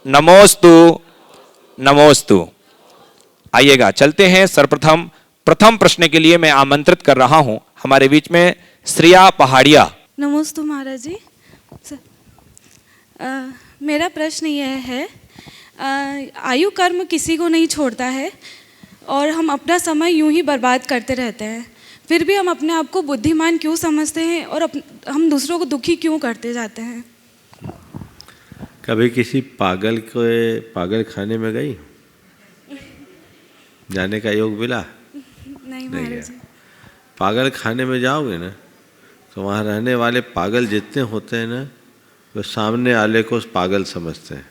नमोस्तु नमोस्तु। आइएगा, चलते हैं सर्वप्रथम प्रथम प्रश्न के लिए मैं आमंत्रित कर रहा हूं हमारे बीच में श्रेया पहाड़िया। नमोस्तु महाराज जी। मेरा प्रश्न यह है, आयु कर्म किसी को नहीं छोड़ता है और हम अपना समय यूं ही बर्बाद करते रहते हैं, फिर भी हम अपने आप को बुद्धिमान क्यों समझते हैं और हम दूसरों को दुखी क्यों करते जाते हैं? कभी किसी पागल के पागल खाने में गई? जाने का योग मिला? नहीं महाराज जी। पागल खाने में जाओगे ना तो वहाँ रहने वाले पागल जितने होते हैं ना, वो सामने वाले को पागल समझते हैं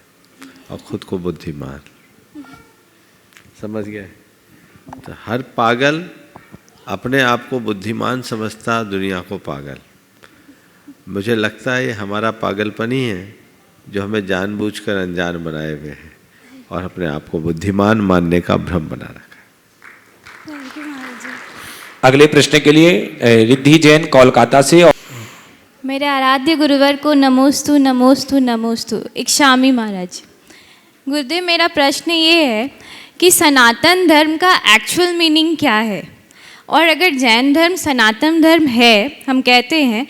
और खुद को बुद्धिमान। समझ गए? तो हर पागल अपने आप को बुद्धिमान समझता, दुनिया को पागल। मुझे लगता है ये हमारा पागलपन ही है जो हमें जानबूझकर अनजान बनाए हुए हैं और अपने आप को बुद्धिमान मानने का भ्रम बना रखा है। थैंक यू महाराज जी। अगले प्रश्न के लिए रिद्धि जैन कोलकाता से। मेरे आराध्य गुरुवर को नमोस्तु नमोस्तु नमोस्तु। इक्षामी महाराज। गुरुदेव, मेरा प्रश्न ये है कि सनातन धर्म का एक्चुअल मीनिंग क्या है, और अगर जैन धर्म सनातन धर्म है हम कहते हैं,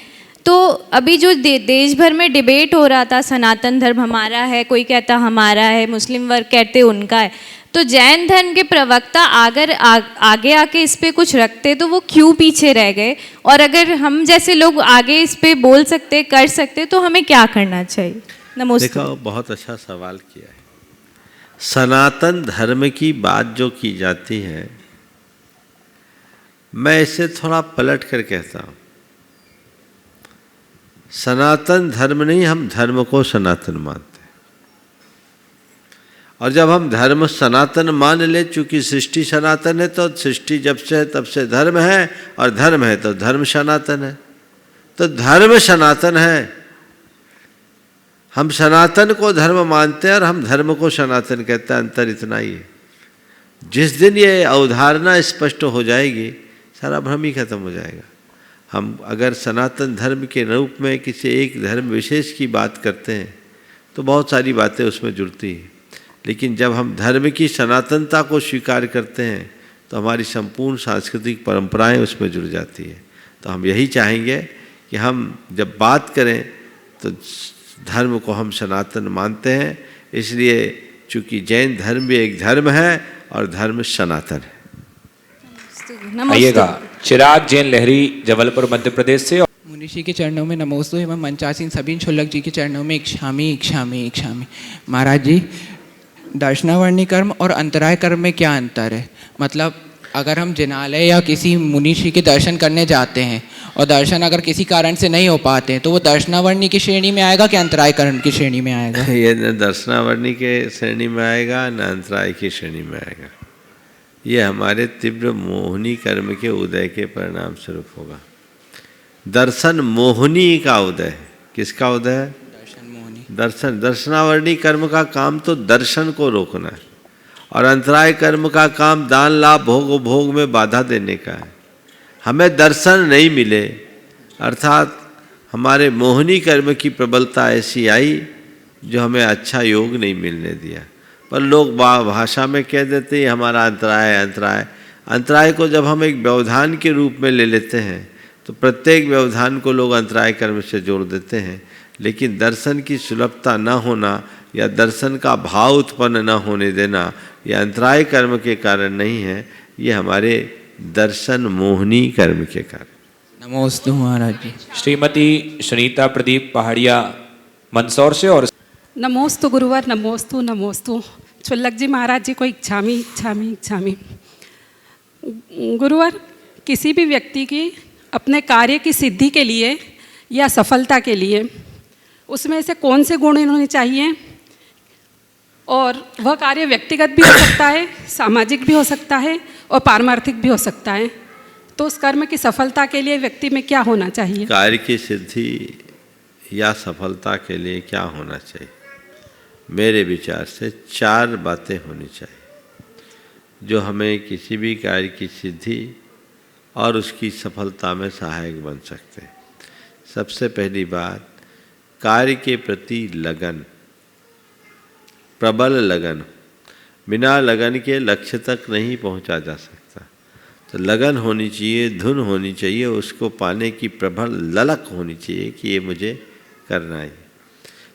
तो अभी जो देश भर में डिबेट हो रहा था, सनातन धर्म हमारा है, कोई कहता हमारा है, मुस्लिम वर्ग कहते उनका है, तो जैन धर्म के प्रवक्ता अगर आगे आके इस पे कुछ रखते तो वो क्यों पीछे रह गए, और अगर हम जैसे लोग आगे इस पे बोल सकते कर सकते तो हमें क्या करना चाहिए? नमस्ते। देखो, बहुत अच्छा सवाल किया है। सनातन धर्म की बात जो की जाती है, मैं इसे थोड़ा पलट कर कहता हूँ। सनातन धर्म नहीं, हम धर्म को सनातन मानते हैं। और जब हम धर्म सनातन मान ले, चूंकि सृष्टि सनातन है तो सृष्टि जब से है तब से धर्म है, और धर्म है तो धर्म सनातन है। तो धर्म सनातन है, हम सनातन को धर्म मानते हैं और हम धर्म को सनातन कहते हैं। अंतर इतना ही है। जिस दिन ये अवधारणा स्पष्ट हो जाएगी, सारा भ्रम ही खत्म हो जाएगा। हम अगर सनातन धर्म के रूप में किसी एक धर्म विशेष की बात करते हैं तो बहुत सारी बातें उसमें जुड़ती हैं, लेकिन जब हम धर्म की सनातनता को स्वीकार करते हैं तो हमारी संपूर्ण सांस्कृतिक परंपराएं उसमें जुड़ जाती है। तो हम यही चाहेंगे कि हम जब बात करें तो धर्म को हम सनातन मानते हैं, इसलिए चूँकि जैन धर्म भी एक धर्म है और धर्म सनातन है। आइएगा, चिराग जैन लहरी जबलपुर मध्य प्रदेश से। मुनिषी के चरणों में नमोस्तु एवं मंचासीन सभी क्षुल्लक जी के चरणों में इक्षामी इक्षामी इक्षामी। महाराज जी, दर्शनावर्णी कर्म और अंतराय कर्म में क्या अंतर है? मतलब अगर हम जिनालय या किसी मुनिषी के दर्शन करने जाते हैं और दर्शन अगर किसी कारण से नहीं हो पाते हैं तो वो दर्शनावर्णी की श्रेणी में आएगा कि अंतराय कर्म की श्रेणी में आएगा? ये न दर्शनावर्णी के श्रेणी में आएगा न अंतराय की श्रेणी में आएगा। ये हमारे तीव्र मोहनी कर्म के उदय के परिणाम स्वरूप होगा। दर्शन मोहनी का उदय है। किसका उदय है? दर्शन मोहनी। दर्शनावर्णी कर्म का काम तो दर्शन को रोकना है, और अंतराय कर्म का काम दान लाभ भोग में बाधा देने का है। हमें दर्शन नहीं मिले, अर्थात हमारे मोहनी कर्म की प्रबलता ऐसी आई जो हमें अच्छा योग नहीं मिलने दिया। पर लोग भाषा में कह देते हैं हमारा अंतराय है, अंतराय। अंतराय को जब हम एक व्यवधान के रूप में ले लेते हैं तो प्रत्येक व्यवधान को लोग अंतराय कर्म से जोड़ देते हैं, लेकिन दर्शन की सुलभता न होना या दर्शन का भाव उत्पन्न न होने देना यह अंतराय कर्म के कारण नहीं है, ये हमारे दर्शन मोहनी कर्म के कारण। नमोस्तु महाराज जी। श्रीमती सुनीता प्रदीप पहाड़िया मंदसौर से। और नमोस्तु गुरुवर, नमोस्तु नमोस्तु। क्षुल्लक जी महाराज जी को इच्छामी इच्छामी इच्छामी। गुरुवर, किसी भी व्यक्ति की अपने कार्य की सिद्धि के लिए या सफलता के लिए उसमें से कौन से गुण होने चाहिए, और वह कार्य व्यक्तिगत भी हो सकता है, सामाजिक भी हो सकता है और पारमार्थिक भी हो सकता है, तो उस कर्म की सफलता के लिए व्यक्ति में क्या होना चाहिए? कार्य की सिद्धि या सफलता के लिए क्या होना चाहिए? मेरे विचार से 4 बातें होनी चाहिए जो हमें किसी भी कार्य की सिद्धि और उसकी सफलता में सहायक बन सकते हैं। सबसे पहली बात, कार्य के प्रति लगन। प्रबल लगन, बिना लगन के लक्ष्य तक नहीं पहुंचा जा सकता। तो लगन होनी चाहिए, धुन होनी चाहिए, उसको पाने की प्रबल ललक होनी चाहिए कि ये मुझे करना है।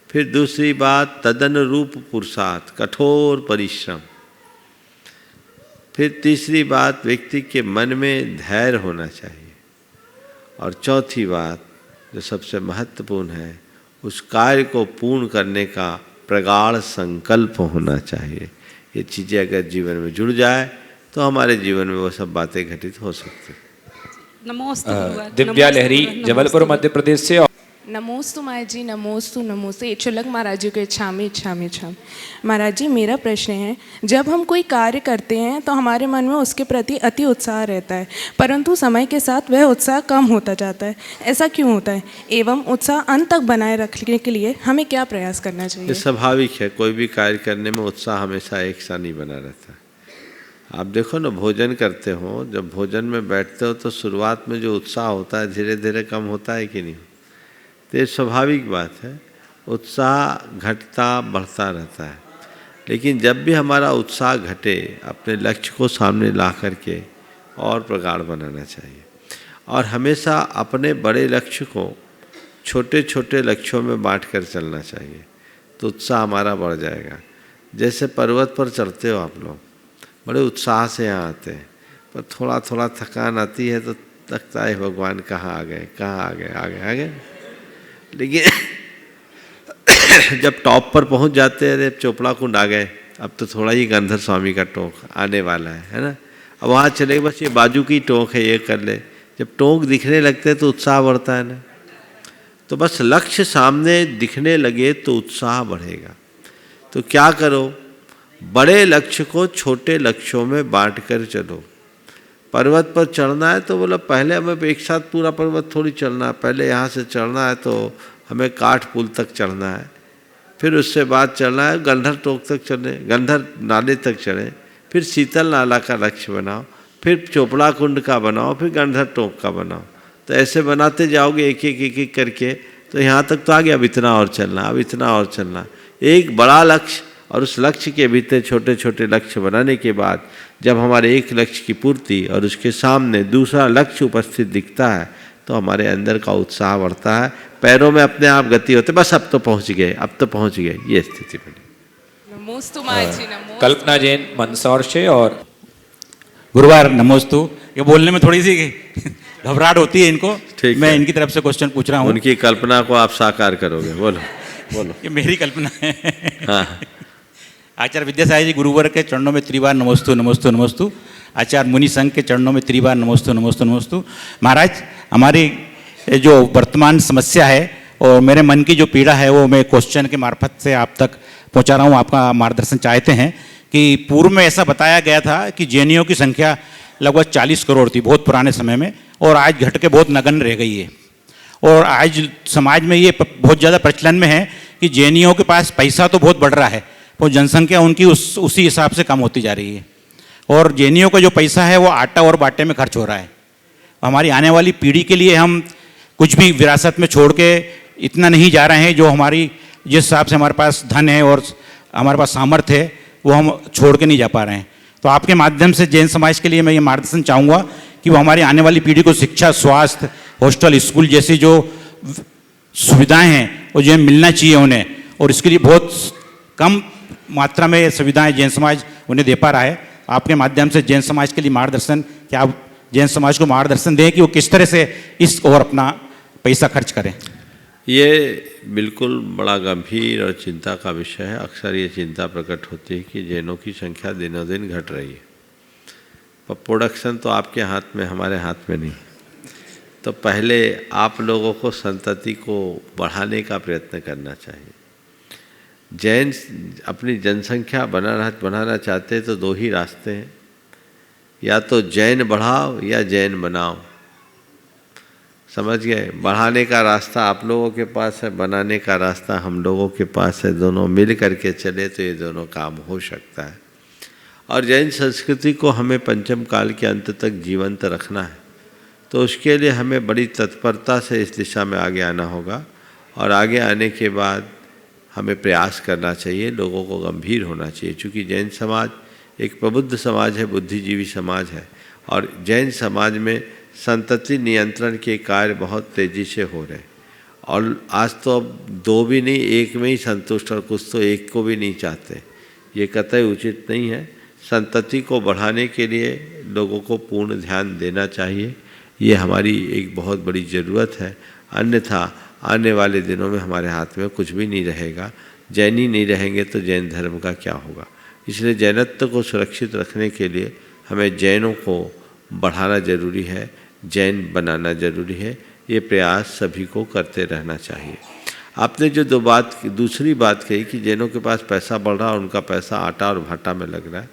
फिर दूसरी बात तदनुरूप पुरुषार्थ, कठोर परिश्रम। फिर तीसरी बात व्यक्ति के मन में धैर्य होना चाहिए। और चौथी बात जो सबसे महत्वपूर्ण है, उस कार्य को पूर्ण करने का प्रगाढ़ संकल्प होना चाहिए। ये चीज़ें अगर जीवन में जुड़ जाए तो हमारे जीवन में वो सब बातें घटित हो सकती हैं। नमोस्तु गुरुवर। दिव्या लहरी जबलपुर मध्य प्रदेश से। नमोस्तु माया जी, नमोस्तु नमोस्तु। ये चुलक महाराज जी को इच्छामी इच्छामी इच्छामी। महाराज जी मेरा प्रश्न है, जब हम कोई कार्य करते हैं तो हमारे मन में उसके प्रति अति उत्साह रहता है, परंतु समय के साथ वह उत्साह कम होता जाता है। ऐसा क्यों होता है एवं उत्साह अंत तक बनाए रखने के लिए हमें क्या प्रयास करना चाहिए? ये स्वाभाविक है, कोई भी कार्य करने में उत्साह हमेशा एक सा नहीं बना रहता है। आप देखो ना, भोजन करते हो, जब भोजन में बैठते हो तो शुरुआत में जो उत्साह होता है धीरे धीरे कम होता है कि नहीं? तो ये स्वाभाविक बात है, उत्साह घटता बढ़ता रहता है। लेकिन जब भी हमारा उत्साह घटे, अपने लक्ष्य को सामने ला करके और प्रगाढ़ बनाना चाहिए। और हमेशा अपने बड़े लक्ष्य को छोटे छोटे लक्ष्यों में बांट कर चलना चाहिए, तो उत्साह हमारा बढ़ जाएगा। जैसे पर्वत पर चढ़ते हो आप लोग, बड़े उत्साह से यहाँ आते हैं, पर थोड़ा थोड़ा थकान आती है तो लगता है भगवान कहाँ आ गए, कहाँ आ गए, आ गए। लेकिन जब टॉप पर पहुंच जाते हैं, अरे चोपड़ा कुंड आ गए, अब तो थोड़ा ही गंधर स्वामी का टोंक आने वाला है ना, अब वहाँ चले बस ये बाजू की टोंक है, ये कर ले। जब टोंक दिखने लगते हैं तो उत्साह बढ़ता है ना। तो बस लक्ष्य सामने दिखने लगे तो उत्साह बढ़ेगा। तो क्या करो, बड़े लक्ष्य को छोटे लक्ष्यों में बांट कर चलो। पर्वत पर चढ़ना है तो बोला पहले हमें एक साथ पूरा पर्वत थोड़ी चढ़ना है, पहले यहाँ से चढ़ना है तो हमें काठ पुल तक चढ़ना है, फिर उससे बाद चढ़ना है गंधर टोक तक चढ़े, गंधर नाले तक चढ़े, फिर शीतल नाला का लक्ष्य बनाओ, फिर चोपड़ा कुंड का बनाओ, फिर गंधर टोक का बनाओ। तो ऐसे बनाते जाओगे एक एक करके, तो यहाँ तक तो आ गया, अब इतना और चलना, अब इतना और चलना। एक बड़ा लक्ष्य और उस लक्ष्य के भीतर छोटे छोटे लक्ष्य बनाने के बाद जब हमारे एक लक्ष्य की पूर्ति और उसके सामने दूसरा लक्ष्य उपस्थित दिखता है तो हमारे अंदर का उत्साह बढ़ता है, पैरों में अपने आप गति होती है, बस अब तो पहुंच गए, अब तो पहुंच गए, ये स्थिति बनी। नमोस्तु माया जी, नमोस्तु। कल्पना जैन मंदसौर से। और गुरुवार नमोस्तु। ये बोलने में थोड़ी सी घबराहट होती है इनको, ठीक मैं है। इनकी तरफ से क्वेश्चन पूछ रहा हूँ। उनकी कल्पना को आप साकार करोगे, बोलो बोलो। ये मेरी कल्पना है। हाँ, आचार्य विद्यासागर जी गुरुवर के चरणों में त्रिबार नमोस्तु नमोस्तु नमोस्तु। आचार्य मुनि संघ के चरणों में त्रिबार नमोस्तु नमोस्तु नमोस्तु। महाराज, हमारी जो वर्तमान समस्या है और मेरे मन की जो पीड़ा है वो मैं क्वेश्चन के मार्फत से आप तक पहुंचा रहा हूँ। आपका मार्गदर्शन चाहते हैं कि पूर्व में ऐसा बताया गया था कि जैनियों की संख्या लगभग 40 करोड़ थी बहुत पुराने समय में, और आज घट के बहुत नगण्य रह गई है। और आज समाज में ये बहुत ज़्यादा प्रचलन में है कि जैनियों के पास पैसा तो बहुत बढ़ रहा है, और जनसंख्या उनकी उसी हिसाब से कम होती जा रही है। और जैनियों का जो पैसा है वो आटा और बाटे में खर्च हो रहा है। हमारी आने वाली पीढ़ी के लिए हम कुछ भी विरासत में छोड़ के इतना नहीं जा रहे हैं, जो हमारी जिस हिसाब से हमारे पास धन है और हमारे पास सामर्थ्य है वो हम छोड़ के नहीं जा पा रहे हैं। तो आपके माध्यम से जैन समाज के लिए मैं ये मार्गदर्शन चाहूँगा कि वो हमारी आने वाली पीढ़ी को शिक्षा, स्वास्थ्य, हॉस्टल, स्कूल जैसी जो सुविधाएं हैं वो जो मिलना चाहिए उन्हें, और इसके लिए बहुत कम मात्रा में सुविधाएं जैन समाज उन्हें दे पा रहा है। आपके माध्यम से जैन समाज के लिए मार्गदर्शन, क्या आप जैन समाज को मार्गदर्शन दें कि वो किस तरह से इस ओर अपना पैसा खर्च करें? ये बिल्कुल बड़ा गंभीर और चिंता का विषय है। अक्सर ये चिंता प्रकट होती है कि जैनों की संख्या दिनों दिन घट रही है, पर प्रोडक्शन तो आपके हाथ में, हमारे हाथ में नहीं। तो पहले आप लोगों को संतति को बढ़ाने का प्रयत्न करना चाहिए। जैन अपनी जनसंख्या बनाना चाहते हैं तो दो ही रास्ते हैं, या तो जैन बढ़ाओ या जैन बनाओ। समझ गए? बढ़ाने का रास्ता आप लोगों के पास है, बनाने का रास्ता हम लोगों के पास है। दोनों मिल करके चले तो ये दोनों काम हो सकता है। और जैन संस्कृति को हमें पंचम काल के अंत तक जीवंत रखना है, तो उसके लिए हमें बड़ी तत्परता से इस दिशा में आगे आना होगा। और आगे आने के बाद हमें प्रयास करना चाहिए, लोगों को गंभीर होना चाहिए। चूँकि जैन समाज एक प्रबुद्ध समाज है, बुद्धिजीवी समाज है, और जैन समाज में संतति नियंत्रण के कार्य बहुत तेज़ी से हो रहे हैं। और आज तो अब 2 भी नहीं, 1 में ही संतुष्ट, और कुछ तो 1 को भी नहीं चाहते। ये कतई उचित नहीं है। संतति को बढ़ाने के लिए लोगों को पूर्ण ध्यान देना चाहिए, ये हमारी एक बहुत बड़ी ज़रूरत है। अन्यथा आने वाले दिनों में हमारे हाथ में कुछ भी नहीं रहेगा। जैन ही नहीं रहेंगे तो जैन धर्म का क्या होगा। इसलिए जैनत्व को सुरक्षित रखने के लिए हमें जैनों को बढ़ाना जरूरी है, जैन बनाना जरूरी है। ये प्रयास सभी को करते रहना चाहिए। आपने जो दूसरी बात कही कि जैनों के पास पैसा बढ़ रहा और उनका पैसा आटा और भाटा में लग रहा है,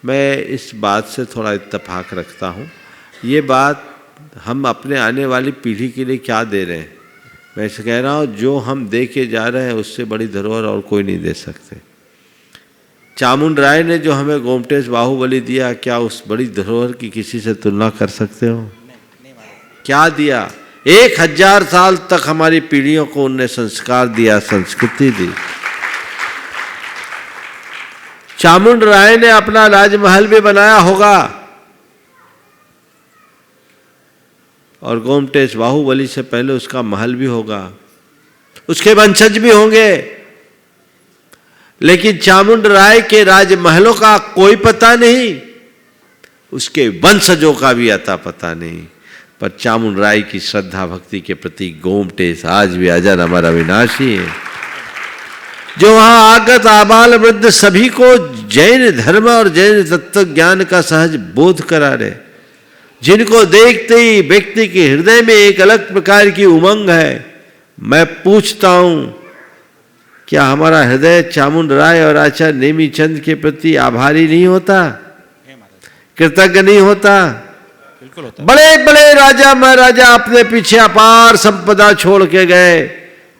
मैं इस बात से थोड़ा इत्तेफाक रखता हूँ। ये बात हम अपने आने वाली पीढ़ी के लिए क्या दे रहे हैं, मैं इसे कह रहा हूँ, जो हम दे के जा रहे हैं उससे बड़ी धरोहर और कोई नहीं दे सकते। चामुंड राय ने जो हमें गोमटेश बाहुबली दिया, क्या उस बड़ी धरोहर की किसी से तुलना कर सकते हो? क्या दिया? 1000 साल तक हमारी पीढ़ियों को उनने संस्कार दिया, संस्कृति दी। चामुंड राय ने अपना राजमहल भी बनाया होगा, और गोमटेश बाहुबली से पहले उसका महल भी होगा, उसके वंशज भी होंगे। लेकिन चामुंड राय के राजमहलों का कोई पता नहीं, उसके वंशजों का भी अता पता नहीं। पर चामुंड राय की श्रद्धा भक्ति के प्रति गोमटेश आज भी अजर अमर अविनाशी है, जो वहां आगत आबाल वृद्ध सभी को जैन धर्म और जैन तत्व ज्ञान का सहज बोध करा रहे, जिनको देखते ही व्यक्ति के हृदय में एक अलग प्रकार की उमंग है। मैं पूछता हूं, क्या हमारा हृदय चामुंड राय और आचार्य नेमीचंद के प्रति आभारी नहीं होता, कृतज्ञ नहीं होता? बिल्कुल होता। बड़े बड़े राजा महाराजा अपने पीछे अपार संपदा छोड़ के गए,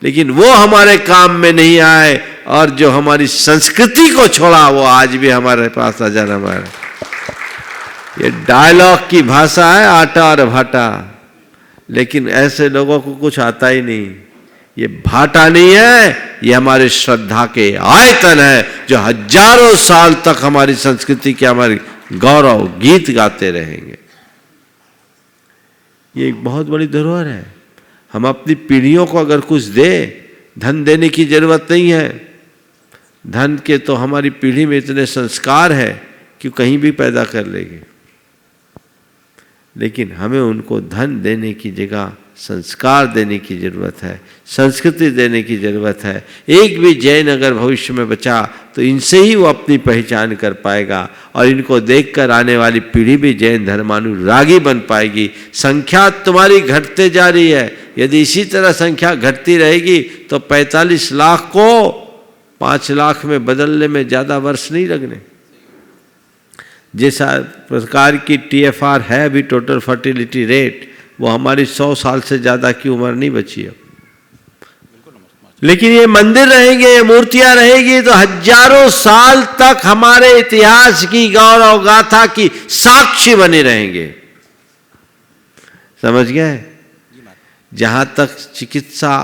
लेकिन वो हमारे काम में नहीं आए, और जो हमारी संस्कृति को छोड़ा वो आज भी हमारे पास अजर अमर है। ये डायलॉग की भाषा है, आटा और भाटा, लेकिन ऐसे लोगों को कुछ आता ही नहीं। ये भाटा नहीं है, ये हमारे श्रद्धा के आयतन है, जो हजारों साल तक हमारी संस्कृति के हमारे गौरव गीत गाते रहेंगे। ये एक बहुत बड़ी धरोहर है। हम अपनी पीढ़ियों को अगर कुछ दे, धन देने की जरूरत नहीं है। धन के तो हमारी पीढ़ी में इतने संस्कार है कि कहीं भी पैदा कर लेंगे, लेकिन हमें उनको धन देने की जगह संस्कार देने की जरूरत है, संस्कृति देने की जरूरत है। एक भी जैन अगर भविष्य में बचा तो इनसे ही वो अपनी पहचान कर पाएगा, और इनको देखकर आने वाली पीढ़ी भी जैन धर्मानुरागी बन पाएगी। संख्या तुम्हारी घटते जा रही है, यदि इसी तरह संख्या घटती रहेगी तो 45 लाख को 5 लाख में बदलने में ज़्यादा वर्ष नहीं लगने। जिस प्रकार की TFR है अभी, टोटल फर्टिलिटी रेट, वो हमारी 100 साल से ज़्यादा की उम्र नहीं बची है। लेकिन ये मंदिर रहेंगे, ये मूर्तियां रहेगी, तो हजारों साल तक हमारे इतिहास की गौरव गाथा की साक्षी बने रहेंगे। समझ गए? जहां तक चिकित्सा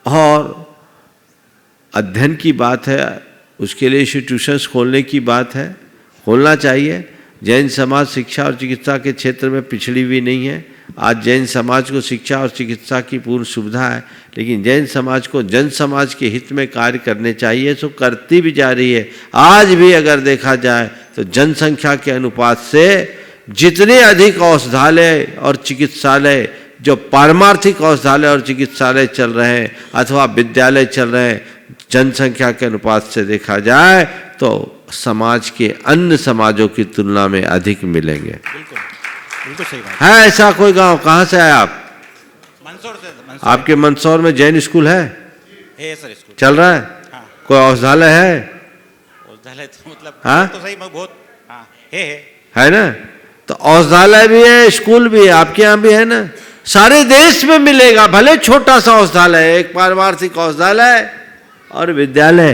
और अध्ययन की बात है, उसके लिए इंस्टीट्यूशंस खोलने की बात है, खोलना चाहिए। जैन समाज शिक्षा और चिकित्सा के क्षेत्र में पिछड़ी भी नहीं है। आज जैन समाज को शिक्षा और चिकित्सा की पूर्ण सुविधा है, लेकिन जैन समाज को जन समाज के हित में कार्य करने चाहिए, सो करती भी जा रही है। आज भी अगर देखा जाए तो जनसंख्या के अनुपात से जितने अधिक औषधालय और चिकित्सालय, जो पारमार्थिक औषधालय और चिकित्सालय चल रहे हैं अथवा विद्यालय चल रहे हैं, जनसंख्या के अनुपात से देखा जाए तो समाज के अन्य समाजों की तुलना में अधिक मिलेंगे। बिल्कुल सही बात है। ऐसा कोई गांव? कहाँ से आए आप? मंदसौर से। आपके मंदसौर में जैन स्कूल है? सर, स्कूल चल रहा है? हाँ। कोई औषधालय है? औषधालय तो मतलब हाँ? तो सही बहुत है ना? तो औषधालय भी है, स्कूल भी है, आपके यहाँ भी है ना? सारे देश में मिलेगा, भले छोटा सा औषधालय, एक पारमार्थिक औषधालय और विद्यालय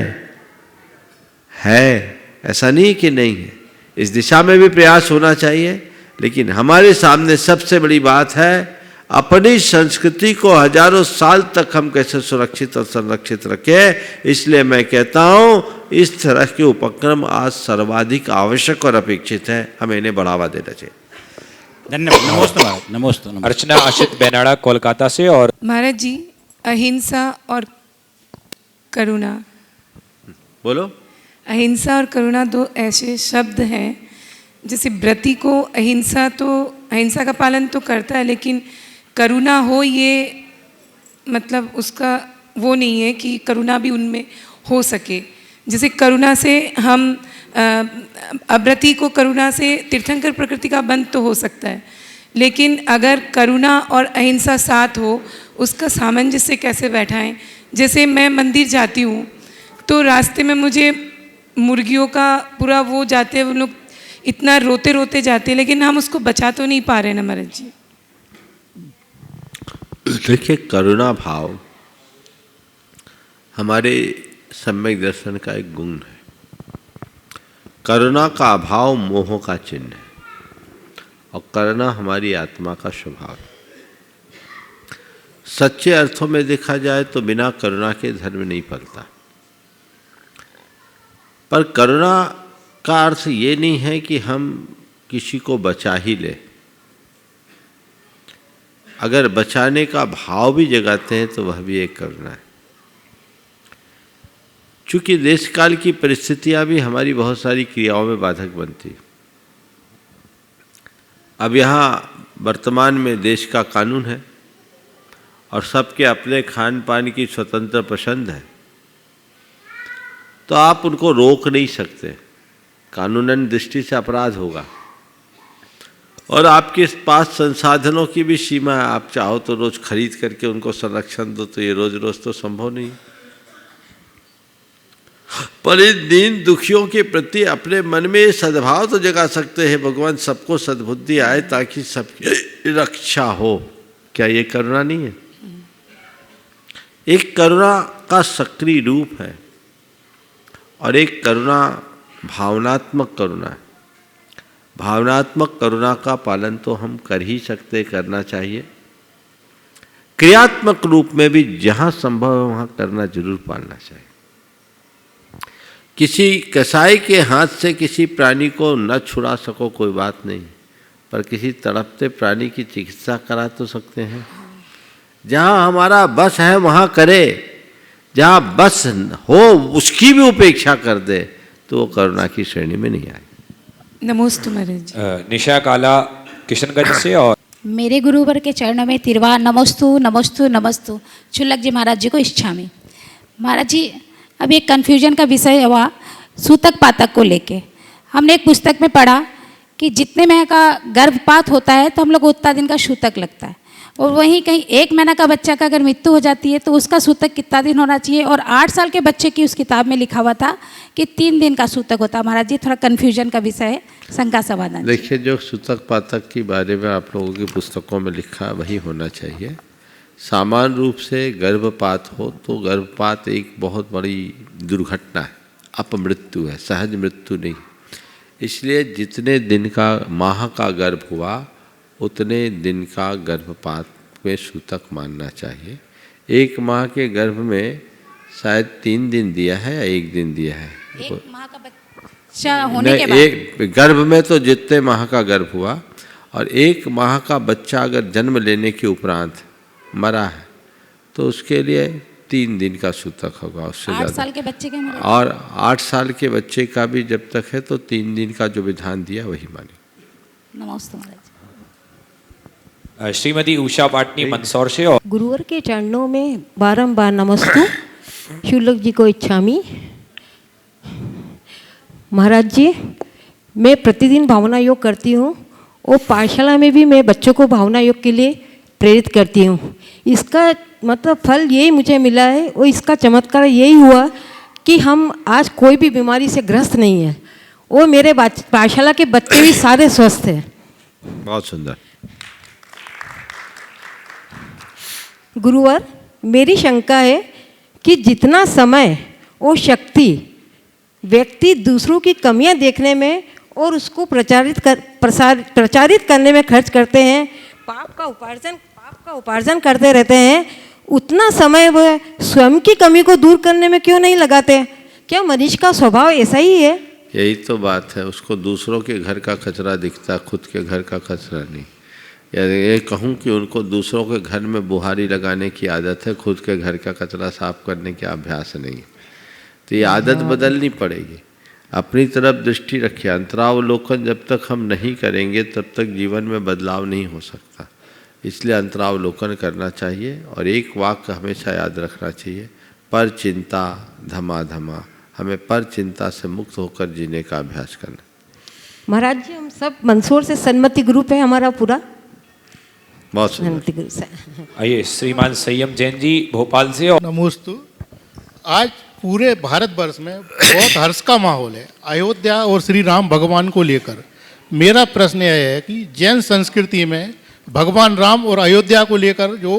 है। ऐसा नहीं कि नहीं है, इस दिशा में भी प्रयास होना चाहिए। लेकिन हमारे सामने सबसे बड़ी बात है, अपनी संस्कृति को हजारों साल तक हम कैसे सुरक्षित और संरक्षित रखें। इसलिए मैं कहता हूँ इस तरह के उपक्रम आज सर्वाधिक आवश्यक और अपेक्षित है, हमें इन्हें बढ़ावा देना चाहिए। धन्यवाद। नमोस्तु महाराज। नमोस्तु। अर्चना आशित बेनाड़ा कोलकाता से। और महाराज जी, अहिंसा और करुणा, बोलो। अहिंसा और करुणा दो ऐसे शब्द हैं, जैसे व्रती को अहिंसा का पालन तो करता है, लेकिन करुणा हो ये मतलब उसका वो नहीं है कि करुणा भी उनमें हो सके। जैसे करुणा से हम अव्रती को करुणा से तीर्थंकर प्रकृति का बंध तो हो सकता है, लेकिन अगर करुणा और अहिंसा साथ हो उसका सामंजस्य कैसे बैठाएं। जैसे मैं मंदिर जाती हूँ तो रास्ते में मुझे मुर्गियों का पूरा वो जाते हैं, वो लोग इतना रोते रोते जाते हैं, लेकिन हम उसको बचा तो नहीं पा रहे ना महाराज जी। देखिए, करुणा भाव हमारे सम्यक दर्शन का एक गुण है। करुणा का अभाव मोह का चिन्ह है, और करुणा हमारी आत्मा का स्वभाव है। सच्चे अर्थों में देखा जाए तो बिना करुणा के धर्म नहीं पलता। पर करुणा का अर्थ ये नहीं है कि हम किसी को बचा ही ले। अगर बचाने का भाव भी जगाते हैं तो वह भी एक करुणा है। चूंकि देश काल की परिस्थितियां भी हमारी बहुत सारी क्रियाओं में बाधक बनती। अब यहाँ वर्तमान में देश का कानून है और सबके अपने खान पान की स्वतंत्र पसंद है, तो आप उनको रोक नहीं सकते, कानूनन दृष्टि से अपराध होगा। और आपके पास संसाधनों की भी सीमा है, आप चाहो तो रोज खरीद करके उनको संरक्षण दो, तो ये रोज रोज तो संभव नहीं। पर इन दीन दुखियों के प्रति अपने मन में सद्भाव तो जगा सकते हैं, भगवान सबको सद्बुद्धि आए ताकि सबकी रक्षा हो। क्या ये करुणा नहीं है? एक करुणा का सक्रिय रूप है और एक करुणा भावनात्मक करुणा है। भावनात्मक करुणा का पालन तो हम कर ही सकते, करना चाहिए। क्रियात्मक रूप में भी जहाँ संभव है वहाँ करना जरूर पालना चाहिए। किसी कसाई के हाथ से किसी प्राणी को न छुड़ा सको कोई बात नहीं, पर किसी तड़पते प्राणी की चिकित्सा करा तो सकते हैं। जहाँ हमारा बस है वहाँ करे, जहाँ बस हो उसकी भी उपेक्षा कर दे तो वो करुणा की श्रेणी में नहीं आए। नमोस्तु महाराज। निशा काला किशनगंज से। और मेरे गुरुवर के चरणों में तिरवा नमोस्तु नमोस्तु नमोस्तु। छुल्लक जी महाराज जी को इच्छामी। महाराज जी, अब एक कन्फ्यूजन का विषय हुआ सूतक पातक को लेके। हमने एक पुस्तक में पढ़ा कि जितने महीने का गर्भपात होता है तो हम लोग उतना दिन का सूतक लगता है, और वहीं कहीं 1 महीना का बच्चा का अगर मृत्यु हो जाती है तो उसका सूतक कितना दिन होना चाहिए। और 8 साल के बच्चे की उस किताब में लिखा हुआ था कि 3 दिन का सूतक होता है। महाराज जी, थोड़ा कन्फ्यूजन का विषय है, शंका समाधान। देखिए, जो सूतक पातक के बारे में आप लोगों की पुस्तकों में लिखा वही होना चाहिए। सामान्य रूप से गर्भपात हो तो गर्भपात एक बहुत बड़ी दुर्घटना है, अपमृत्यु है, सहज मृत्यु नहीं। इसलिए जितने दिन का माह का गर्भ हुआ उतने दिन का गर्भपात में सूतक मानना चाहिए। 1 माह के गर्भ में शायद 3 दिन दिया है या 1 दिन दिया है। 1 माह का बच्चा होने के बाद एक गर्भ में तो जितने माह का गर्भ हुआ, और 1 माह का बच्चा अगर जन्म लेने के उपरांत मरा है तो उसके लिए 3 दिन का सूतक होगा, उससे 8 ज़्यादा। साल के बच्चे के और 8 साल के बच्चे का भी जब तक है तो 3 दिन का जो विधान दिया वही माने। नमस्ते महाराज। श्रीमती उषा पाटनी मंदसौर से। और गुरुवर के चरणों में बारंबार नमस्तु। शुल्लक जी को इच्छामी। महाराज जी, मैं प्रतिदिन भावना योग करती हूँ और पाठशाला में भी मैं बच्चों को भावना योग के लिए प्रेरित करती हूँ। इसका मतलब फल यही मुझे मिला है, और इसका चमत्कार यही हुआ कि हम आज कोई भी बीमारी से ग्रस्त नहीं है, और मेरे पाठशाला के बच्चे भी सारे स्वस्थ हैं। बहुत सुंदर। गुरुवर, मेरी शंका है कि जितना समय और शक्ति व्यक्ति दूसरों की कमियां देखने में और उसको प्रचारित करने में खर्च करते हैं, पाप आपका उपार्जन करते रहते हैं, उतना समय वह स्वयं की कमी को दूर करने में क्यों नहीं लगाते? क्या मनीष का स्वभाव ऐसा ही है? यही तो बात है, उसको दूसरों के घर का कचरा दिखता, खुद के घर का कचरा नहीं। या ये कहूँ कि उनको दूसरों के घर में बुहारी लगाने की आदत है, खुद के घर का कचरा साफ करने का अभ्यास नहीं है। तो ये आदत बदलनी पड़ेगी। अपनी तरफ दृष्टि रखिए। अंतरावलोकन जब तक हम नहीं करेंगे तब तक जीवन में बदलाव नहीं हो सकता। इसलिए अंतरावलोकन करना चाहिए और एक वाक्य हमेशा याद रखना चाहिए, पर चिंता धमाधमा। हमें पर चिंता से मुक्त होकर जीने का अभ्यास करना। महाराज जी, हम सब मंदसौर से सन्मति ग्रुप है हमारा पूरा। बहुत सन्मति ग्रुप से। आइए श्रीमान संयम जैन जी भोपाल से। और नमोस्तु। आज पूरे भारतवर्ष में बहुत हर्ष का माहौल है अयोध्या और श्री राम भगवान को लेकर। मेरा प्रश्न यह है कि जैन संस्कृति में भगवान राम और अयोध्या को लेकर जो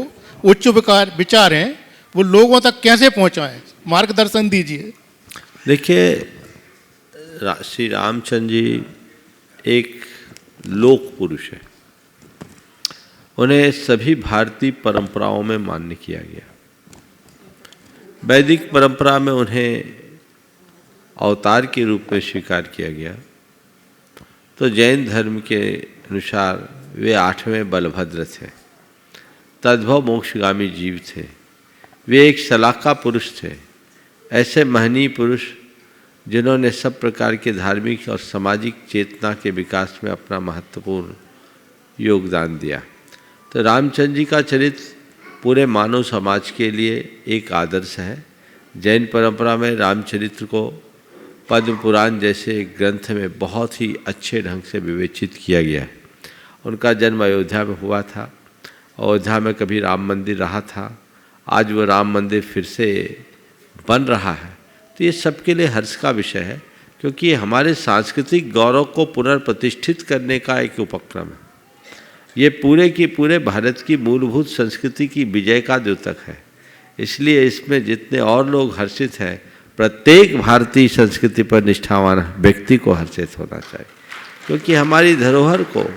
उच्च विचार हैं वो लोगों तक कैसे पहुंचाएं, मार्गदर्शन दीजिए। देखिए, श्री रामचंद्र जी एक लोक पुरुष है। उन्हें सभी भारतीय परंपराओं में मान्य किया गया। वैदिक परंपरा में उन्हें अवतार के रूप में स्वीकार किया गया। तो जैन धर्म के अनुसार वे 8वें बलभद्र थे, तद्भव मोक्षगामी जीव थे। वे एक शलाका पुरुष थे, ऐसे महनीय पुरुष जिन्होंने सब प्रकार के धार्मिक और सामाजिक चेतना के विकास में अपना महत्वपूर्ण योगदान दिया। तो रामचंद्र जी का चरित्र पूरे मानव समाज के लिए एक आदर्श है। जैन परंपरा में रामचरित्र को पद्म पुराण जैसे एक ग्रंथ में बहुत ही अच्छे ढंग से विवेचित किया गया है। उनका जन्म अयोध्या में हुआ था। अयोध्या में कभी राम मंदिर रहा था, आज वो राम मंदिर फिर से बन रहा है। तो ये सबके लिए हर्ष का विषय है, क्योंकि ये हमारे सांस्कृतिक गौरव को पुनर्प्रतिष्ठित करने का एक उपक्रम है। ये पूरे की पूरे भारत की मूलभूत संस्कृति की विजय का द्योतक है। इसलिए इसमें जितने और लोग हर्षित हैं, प्रत्येक भारतीय संस्कृति पर निष्ठावान व्यक्ति को हर्षित होना चाहिए, क्योंकि हमारी धरोहर को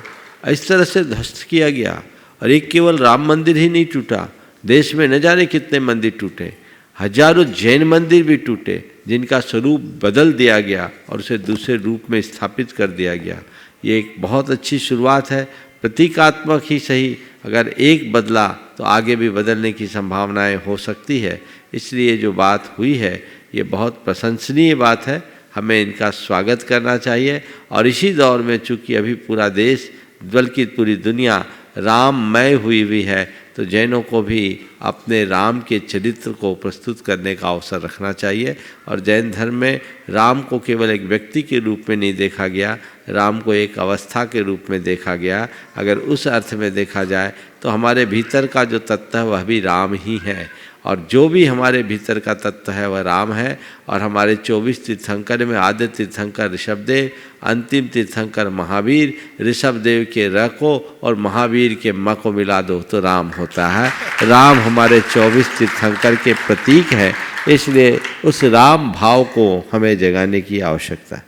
इस तरह से ध्वस्त किया गया। और एक केवल राम मंदिर ही नहीं टूटा, देश में न जाने कितने मंदिर टूटे, हजारों जैन मंदिर भी टूटे, जिनका स्वरूप बदल दिया गया और उसे दूसरे रूप में स्थापित कर दिया गया। ये एक बहुत अच्छी शुरुआत है, प्रतीकात्मक ही सही। अगर एक बदला तो आगे भी बदलने की संभावनाएं हो सकती है। इसलिए जो बात हुई है ये बहुत प्रशंसनीय बात है, हमें इनका स्वागत करना चाहिए। और इसी दौर में चूँकि अभी पूरा देश बल्कि पूरी दुनिया राममय हुई है, तो जैनों को भी अपने राम के चरित्र को प्रस्तुत करने का अवसर रखना चाहिए। और जैन धर्म में राम को केवल एक व्यक्ति के रूप में नहीं देखा गया, राम को एक अवस्था के रूप में देखा गया। अगर उस अर्थ में देखा जाए तो हमारे भीतर का जो तत्व है वह भी राम ही है, और जो भी हमारे भीतर का तत्व है वह राम है। और हमारे 24 तीर्थंकर में आद्य तीर्थंकर ऋषभदेव, अंतिम तीर्थंकर महावीर, ऋषभदेव के र को और महावीर के म को मिला दो तो राम होता है। राम हमारे 24 तीर्थंकर के प्रतीक है, इसलिए उस राम भाव को हमें जगाने की आवश्यकता है।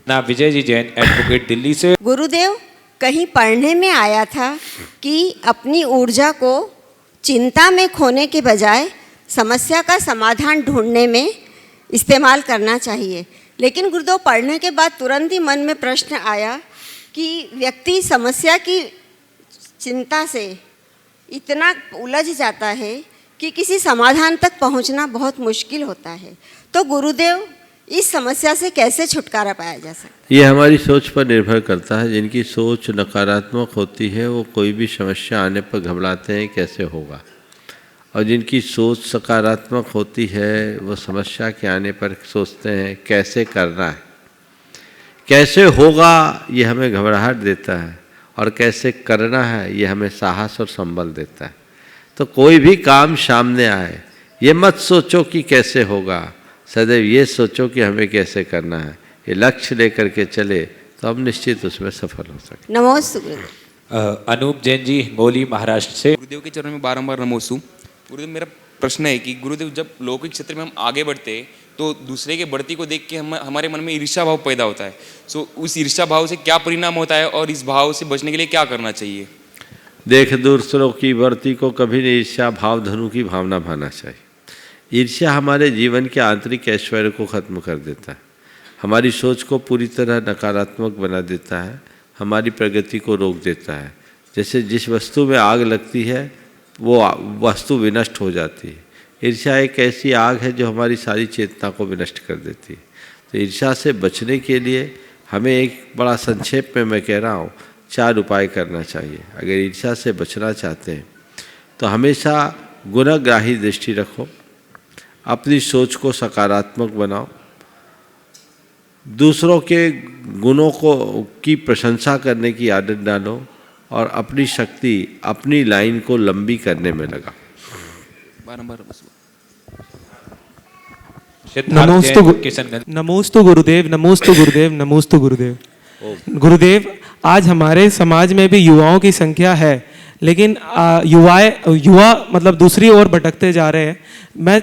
ना विजय जी जैन एडवोकेट दिल्ली से। गुरुदेव, कहीं पढ़ने में आया था कि अपनी ऊर्जा को चिंता में खोने के बजाय समस्या का समाधान ढूंढने में इस्तेमाल करना चाहिए। लेकिन गुरुदेव, पढ़ने के बाद तुरंत ही मन में प्रश्न आया कि व्यक्ति समस्या की चिंता से इतना उलझ जाता है कि किसी समाधान तक पहुंचना बहुत मुश्किल होता है। तो गुरुदेव, इस समस्या से कैसे छुटकारा पाया जा सकता है? ये हमारी सोच पर निर्भर करता है। जिनकी सोच नकारात्मक होती है वो कोई भी समस्या आने पर घबराते हैं कैसे होगा, और जिनकी सोच सकारात्मक होती है वो समस्या के आने पर सोचते हैं कैसे करना है, कैसे होगा ये हमें घबराहट देता है, और कैसे करना है ये हमें साहस और संबल देता है। तो कोई भी काम सामने आए ये मत सोचो कि कैसे होगा, सदैव ये सोचो कि हमें कैसे करना है। ये लक्ष्य लेकर के चले तो हम निश्चित उसमें सफल हो सकते। नमोस्तु। अनूप जैन जी हिंगोली महाराष्ट्र से। गुरुदेव के चरणों में बारंबार नमोस्तु। गुरुदेव, मेरा प्रश्न है कि गुरुदेव, जब लौकिक क्षेत्र में हम आगे बढ़ते हैं तो दूसरे के बढ़ती को देख के हमारे मन में ईर्ष्या भाव पैदा होता है। सो उस ईर्ष्या भाव से क्या परिणाम होता है और इस भाव से बचने के लिए क्या करना चाहिए? देख दूसरों की बढ़ती को कभी नहीं ईर्ष्या भाव धनु की भावना भाना चाहिए। ईर्ष्या हमारे जीवन के आंतरिक ऐश्वर्य को खत्म कर देता है, हमारी सोच को पूरी तरह नकारात्मक बना देता है, हमारी प्रगति को रोक देता है। जैसे जिस वस्तु में आग लगती है वो वस्तु विनष्ट हो जाती है। ईर्ष्या एक ऐसी आग है जो हमारी सारी चेतना को विनष्ट कर देती है। तो ईर्ष्या से बचने के लिए हमें एक बड़ा संक्षेप में मैं कह रहा हूँ 4 उपाय करना चाहिए। अगर ईर्ष्या से बचना चाहते हैं तो हमेशा गुणग्राही दृष्टि रखो, अपनी सोच को सकारात्मक बनाओ, दूसरों के गुणों की प्रशंसा करने की आदत डालो और अपनी शक्ति अपनी लाइन को लंबी करने में लगा। नमोस्तु गुरुदेव, नमोस्तु गुरुदेव, नमोस्तु गुरुदेव। गुरुदेव, आज हमारे समाज में भी युवाओं की संख्या है, लेकिन युवा मतलब दूसरी ओर भटकते जा रहे हैं।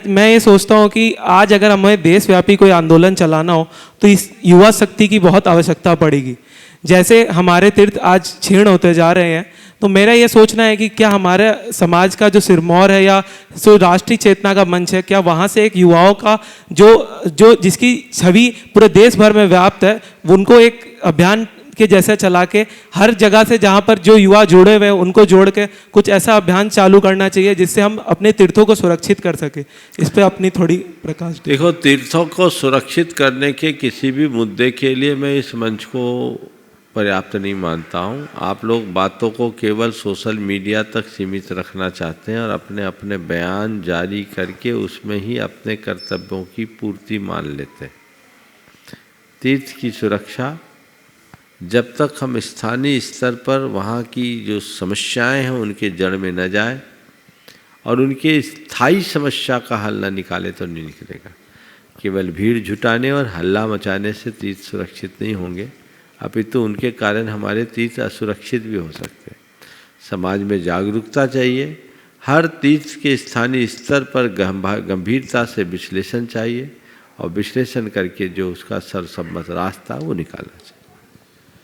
मैं ये सोचता हूँ कि आज अगर हमें देशव्यापी कोई आंदोलन चलाना हो तो इस युवा शक्ति की बहुत आवश्यकता पड़ेगी। जैसे हमारे तीर्थ आज क्षीण होते जा रहे हैं, तो मेरा ये सोचना है कि क्या हमारे समाज का जो सिरमौर है या जो राष्ट्रीय चेतना का मंच है, क्या वहाँ से एक युवाओं का जो जिसकी छवि पूरे देश भर में व्याप्त है, उनको एक अभियान के जैसे चला के हर जगह से जहाँ पर जो युवा जुड़े हुए हैं उनको जोड़ के कुछ ऐसा अभियान चालू करना चाहिए जिससे हम अपने तीर्थों को सुरक्षित कर सके। इस पे अपनी थोड़ी प्रकाश। देखो, तीर्थों को सुरक्षित करने के किसी भी मुद्दे के लिए मैं इस मंच को पर्याप्त नहीं मानता हूँ। आप लोग बातों को केवल सोशल मीडिया तक सीमित रखना चाहते हैं और अपने अपने बयान जारी करके उसमें ही अपने कर्तव्यों की पूर्ति मान लेते हैं। तीर्थ की सुरक्षा जब तक हम स्थानीय स्तर पर वहाँ की जो समस्याएं हैं उनके जड़ में न जाए और उनके स्थायी समस्या का हल न निकाले तो नहीं निकलेगा। केवल भीड़ जुटाने और हल्ला मचाने से तीर्थ सुरक्षित नहीं होंगे, अपितु उनके कारण हमारे तीर्थ असुरक्षित भी हो सकते हैं। समाज में जागरूकता चाहिए, हर तीर्थ के स्थानीय स्तर पर गंभीरता से विश्लेषण चाहिए और विश्लेषण करके जो उसका सर्वसम्मत रास्ता वो निकालना चाहिए।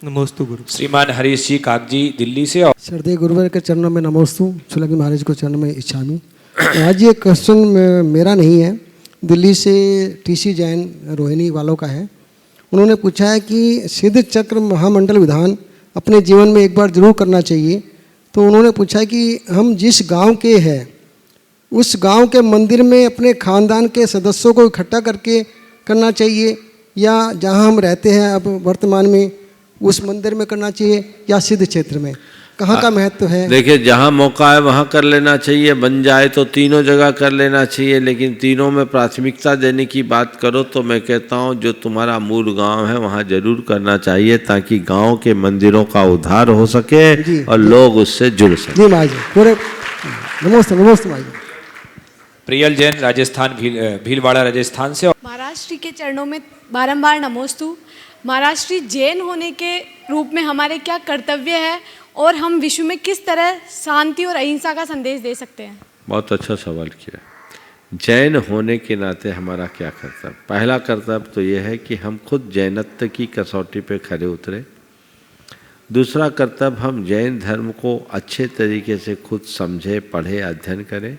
नमोस्तु गुरु। श्रीमान हरीश जी कागजी दिल्ली से। और श्रद्धेय गुरुवर के चरणों में नमोस्तु, छुलगी महाराज को चरणों में इच्छामी। आज ये क्वेश्चन मेरा नहीं है, दिल्ली से टीसी जैन रोहिणी वालों का है। उन्होंने पूछा है कि सिद्ध चक्र महामंडल विधान अपने जीवन में एक बार जरूर करना चाहिए। तो उन्होंने पूछा कि हम जिस गांव के हैं उस गांव के मंदिर में अपने खानदान के सदस्यों को इकट्ठा करके करना चाहिए या जहां हम रहते हैं अब वर्तमान में उस मंदिर में करना चाहिए या सिद्ध क्षेत्र में, कहाँ का महत्व है? देखिए, जहाँ मौका है वहाँ कर लेना चाहिए, बन जाए तो तीनों जगह कर लेना चाहिए, लेकिन तीनों में प्राथमिकता देने की बात करो तो मैं कहता हूँ जो तुम्हारा मूल गांव है वहाँ जरूर करना चाहिए ताकि गांव के मंदिरों का उद्धार हो सके और लोग उससे जुड़ सके। जी माँ जी, पूरे नमस्ते नमस्ते माँ जी। प्रियल जैन राजस्थान भीलवाड़ा राजस्थान से। महाराष्ट्र के चरणों में बारंबार नमोस्तु। महाराष्ट्री जैन होने के रूप में हमारे क्या कर्तव्य है और हम विश्व में किस तरह शांति और अहिंसा का संदेश दे सकते हैं? बहुत अच्छा सवाल किया। जैन होने के नाते हमारा क्या कर्तव्य? पहला कर्तव्य तो यह है कि हम खुद जैनत्व की कसौटी पे खरे उतरे। दूसरा कर्तव्य हम जैन धर्म को अच्छे तरीके से खुद समझे, पढ़े, अध्ययन करें।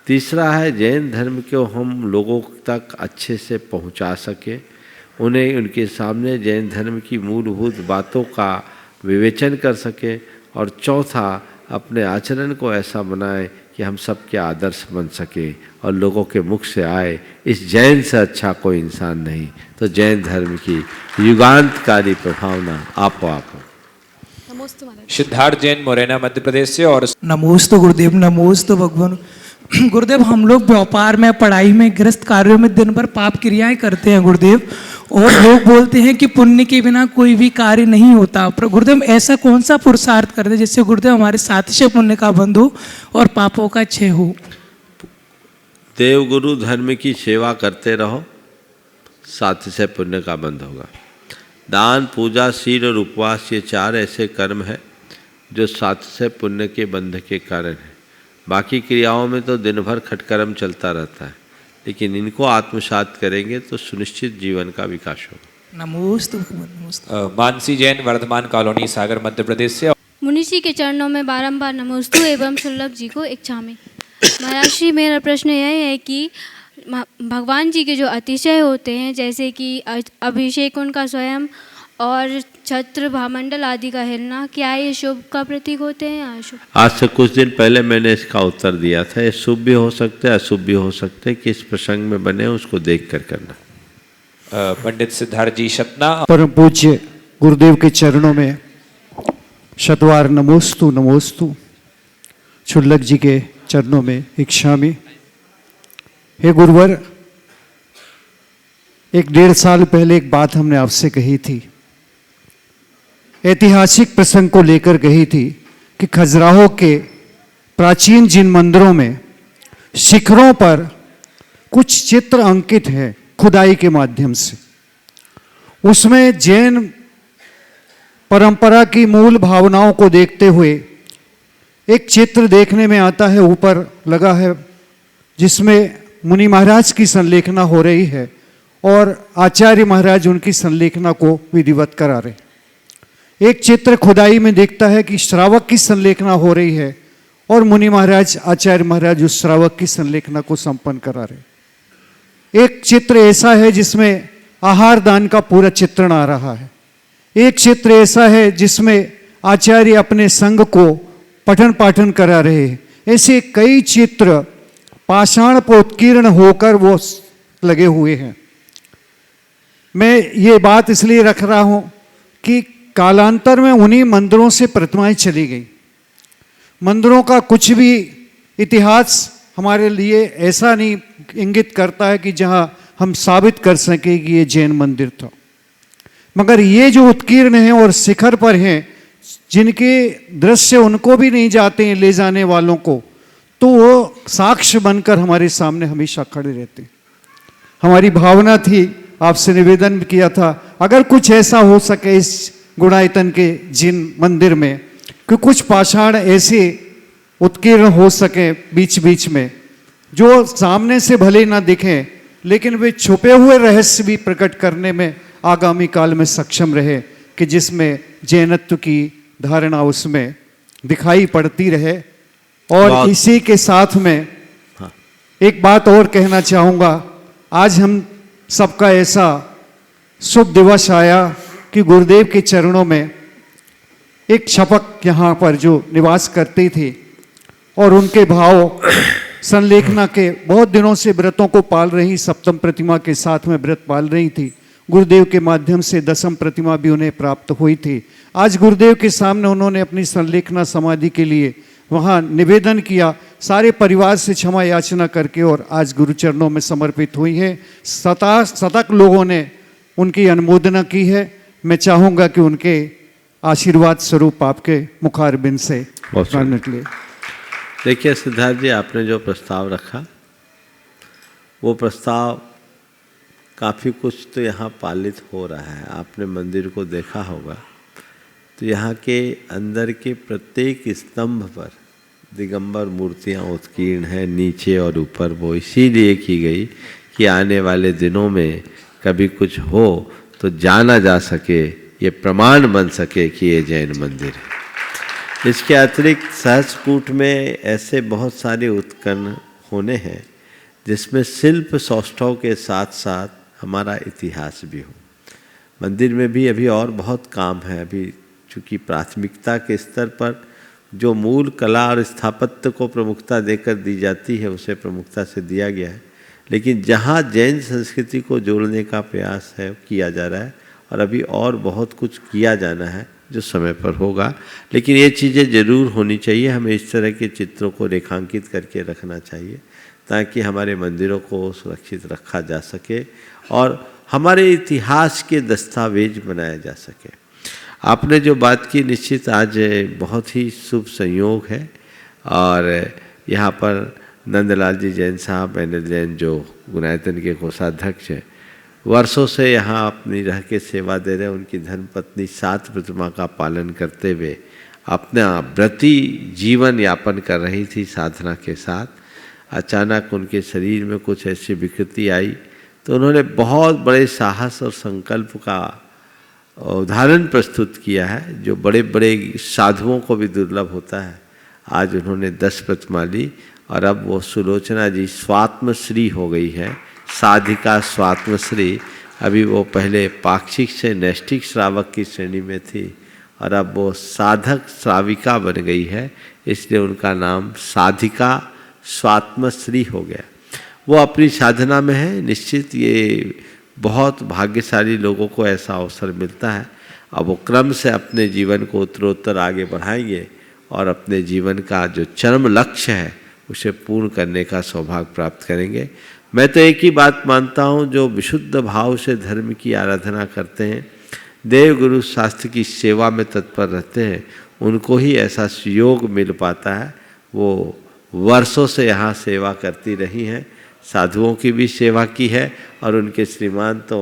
तीसरा है जैन धर्म को हम लोगों तक अच्छे से पहुंचा सके, उन्हें उनके सामने जैन धर्म की मूलभूत बातों का विवेचन कर सके। और चौथा, अपने आचरण को ऐसा बनाए कि हम सबके आदर्श बन सके और लोगों के मुख से आए इस जैन से अच्छा कोई इंसान नहीं। तो जैन धर्म की युगांतकारी प्रभावना आपो आपो। सिद्धार्थ जैन मुरैना मध्य प्रदेश से। और नमोस्तु गुरुदेव, नमोस्तु भगवान। गुरुदेव, हम लोग व्यापार में, पढ़ाई में, गृहस्थ कार्यों में दिन भर पाप क्रियाएं करते हैं गुरुदेव, और लोग बोलते हैं कि पुण्य के बिना कोई भी कार्य नहीं होता। पर गुरुदेव, ऐसा कौन सा पुरुषार्थ करते हैं जिससे गुरुदेव हमारे सातिशय पुण्य का बंध हो और पापों का क्षय हो? देव गुरु धर्म की सेवा करते रहो, सातिशय पुण्य का बंध होगा। दान, पूजा, शील और उपवास, ये 4 ऐसे कर्म हैं जो सातिशय पुण्य के बंध के कारण है। बाकी क्रियाओं में तो दिन भर खटकर्म चलता रहता है, लेकिन इनको आत्मसात करेंगे तो सुनिश्चित जीवन का विकास होगा। नमोस्तु। मानसी जैन वर्धमान कॉलोनी सागर मध्य प्रदेश से। मुनिषी के चरणों में बारंबार नमोस्तु एवं शुल्लक जी को इच्छामि। महाराज श्री, मेरा प्रश्न यह है कि भगवान जी के जो अतिशय होते हैं, जैसे कि अभिषेक उनका स्वयं और छत्र भामंडल आदि का हिलना, क्या ये शुभ का प्रतीक होते हैं या अशुभ? आज से कुछ दिन पहले मैंने इसका उत्तर दिया था। ये शुभ भी हो सकते हैं, अशुभ भी हो सकते हैं। किस प्रसंग में बने उसको देख कर करना। पंडित सिद्धार्थ जी शतना। परम पूज्य गुरुदेव के चरणों में शतवार नमोस्तु नमोस्तु। शुल्लक जी के चरणों में इच्छामि। हे गुरुवर, 1-1.5 साल पहले एक बात हमने आपसे कही थी, ऐतिहासिक प्रसंग को लेकर कही थी कि खजुराहो के प्राचीन जिन मंदिरों में शिखरों पर कुछ चित्र अंकित है खुदाई के माध्यम से, उसमें जैन परंपरा की मूल भावनाओं को देखते हुए एक चित्र देखने में आता है, ऊपर लगा है, जिसमें मुनि महाराज की संलेखना हो रही है और आचार्य महाराज उनकी संलेखना को विधिवत करा रहे। एक चित्र खुदाई में दिखता है कि श्रावक की संलेखना हो रही है और मुनि महाराज आचार्य महाराज उस श्रावक की संलेखना को संपन्न करा रहे। एक चित्र ऐसा है जिसमें आहार दान का पूरा चित्रण आ रहा है। एक चित्र ऐसा है जिसमें आचार्य अपने संघ को पठन पाठन करा रहे हैं। ऐसे कई चित्र पाषाण पर उत्कीर्ण होकर वो लगे हुए हैं। मैं ये बात इसलिए रख रहा हूं कि कालांतर में उन्हीं मंदिरों से प्रतिमाएं चली गई। मंदिरों का कुछ भी इतिहास हमारे लिए ऐसा नहीं इंगित करता है कि जहां हम साबित कर सके कि ये जैन मंदिर था, मगर ये जो उत्कीर्ण हैं और शिखर पर हैं, जिनके दृश्य उनको भी नहीं जाते हैं ले जाने वालों को, तो वो साक्ष्य बनकर हमारे सामने हमेशा खड़े रहते हैं। हमारी भावना थी, आपसे निवेदन किया था, अगर कुछ ऐसा हो सके इस गुणायतन के जिन मंदिर में कि कुछ पाषाण ऐसे उत्कीर्ण हो सके बीच बीच में, जो सामने से भले ना दिखें लेकिन वे छुपे हुए रहस्य भी प्रकट करने में आगामी काल में सक्षम रहे, कि जिसमें जैनत्व की धारणा उसमें दिखाई पड़ती रहे। और इसी के साथ में एक बात और कहना चाहूँगा। आज हम सबका ऐसा शुभ दिवस आया कि गुरुदेव के चरणों में एक शपक यहाँ पर जो निवास करती थी और उनके भाव संलेखना के बहुत दिनों से व्रतों को पाल रही, सप्तम प्रतिमा के साथ में व्रत पाल रही थी। गुरुदेव के माध्यम से दसम प्रतिमा भी उन्हें प्राप्त हुई थी। आज गुरुदेव के सामने उन्होंने अपनी संलेखना समाधि के लिए वहाँ निवेदन किया, सारे परिवार से क्षमा याचना करके, और आज गुरु चरणों में समर्पित हुई है। शतक लोगों ने उनकी अनुमोदना की है। मैं चाहूँगा कि उनके आशीर्वाद स्वरूप आपके मुखारबिंद से निकले। देखिए सिद्धार्थ जी, आपने जो प्रस्ताव रखा वो प्रस्ताव काफ़ी कुछ तो यहाँ पालित हो रहा है। आपने मंदिर को देखा होगा तो यहाँ के अंदर के प्रत्येक स्तंभ पर दिगंबर मूर्तियाँ उत्कीर्ण हैं, नीचे और ऊपर। वो इसीलिए की गई कि आने वाले दिनों में कभी कुछ हो तो जाना जा सके, ये प्रमाण बन सके कि ये जैन मंदिर है। इसके अतिरिक्त सहस्त्रकूट में ऐसे बहुत सारे उत्खनन होने हैं जिसमें शिल्प सौष्ठव के साथ साथ हमारा इतिहास भी हो। मंदिर में भी अभी और बहुत काम है। अभी चूँकि प्राथमिकता के स्तर पर जो मूल कला और स्थापत्य को प्रमुखता देकर दी जाती है उसे प्रमुखता से दिया गया है, लेकिन जहाँ जैन संस्कृति को जोड़ने का प्रयास है किया जा रहा है, और अभी और बहुत कुछ किया जाना है जो समय पर होगा। लेकिन ये चीज़ें ज़रूर होनी चाहिए। हमें इस तरह के चित्रों को रेखांकित करके रखना चाहिए ताकि हमारे मंदिरों को सुरक्षित रखा जा सके और हमारे इतिहास के दस्तावेज बनाया जा सके। आपने जो बात की, निश्चित आज बहुत ही शुभ संयोग है। और यहाँ पर नंदलाल जी जैन साहब, एन जैन, जो गुणायतन के कोषाध्यक्ष हैं, वर्षों से यहाँ अपनी रह के सेवा दे रहे हैं। उनकी धर्मपत्नी 7 प्रतिमा का पालन करते हुए अपना व्रती जीवन यापन कर रही थी साधना के साथ। अचानक उनके शरीर में कुछ ऐसी विकृति आई तो उन्होंने बहुत बड़े साहस और संकल्प का उदाहरण प्रस्तुत किया है जो बड़े बड़े साधुओं को भी दुर्लभ होता है। आज उन्होंने 10 प्रतिमा ली और अब वो सुलोचना जी स्वात्मश्री हो गई है, साधिका स्वात्मश्री। अभी वो पहले पाक्षिक से नैष्ठिक श्रावक की श्रेणी में थी और अब वो साधक श्राविका बन गई है, इसलिए उनका नाम साधिका स्वात्मश्री हो गया। वो अपनी साधना में है। निश्चित ये बहुत भाग्यशाली लोगों को ऐसा अवसर मिलता है। अब वो क्रम से अपने जीवन को उत्तरोत्तर आगे बढ़ाएंगे और अपने जीवन का जो चरम लक्ष्य है उसे पूर्ण करने का सौभाग्य प्राप्त करेंगे। मैं तो एक ही बात मानता हूँ, जो विशुद्ध भाव से धर्म की आराधना करते हैं, देव गुरु शास्त्र की सेवा में तत्पर रहते हैं, उनको ही ऐसा सुयोग मिल पाता है। वो वर्षों से यहाँ सेवा करती रही हैं, साधुओं की भी सेवा की है और उनके श्रीमान तो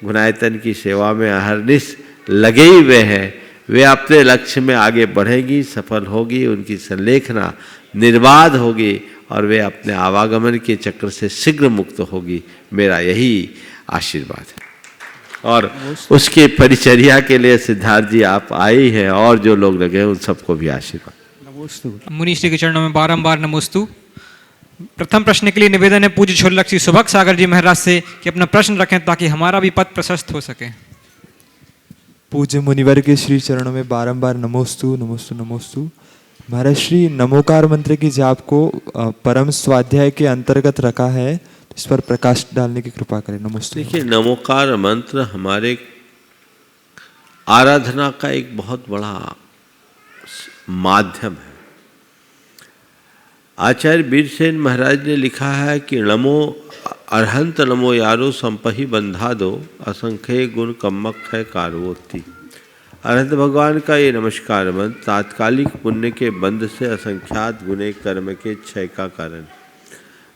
गुणायतन की सेवा में अहरनिश लगे ही हुए हैं। वे अपने लक्ष्य में आगे बढ़ेंगी, सफल होगी, उनकी संलेखना निर्बाध होगी और वे अपने आवागमन के चक्र से शीघ्र मुक्त होगी। मेरा यही आशीर्वाद है। और उसके परिचर्या के लिए सिद्धार्थ जी आप आए हैं और जो लोग लगे उन सबको भी आशीर्वाद। मुनि श्री के चरणों में बारंबार नमोस्तु। प्रथम प्रश्न के लिए निवेदन है पूज्य छोलक श्री सुभग सागर जी महाराज से कि अपना प्रश्न रखें ताकि हमारा भी पथ प्रशस्त हो सके। पूज्य मुनिवर के श्री चरणों में बारंबार नमोस्तु नमोस्तु नमोस्तु। महाराज श्री नमोकार मंत्र की जाप को परम स्वाध्याय के अंतर्गत रखा है, इस पर प्रकाश डालने की कृपा करें। नमोस्तु। देखिए, नमोकार मंत्र हमारे आराधना का एक बहुत बड़ा माध्यम है। आचार्य वीरसेन महाराज ने लिखा है कि नमो अरहंत नमो यारो संपहि बंधा दो, असंख्य गुण कम्मक है कारवोत्ती। अरहंत भगवान का ये नमस्कार मंत्र तात्कालिक पुण्य के बंध से असंख्यात गुणे कर्म के क्षय का कारण।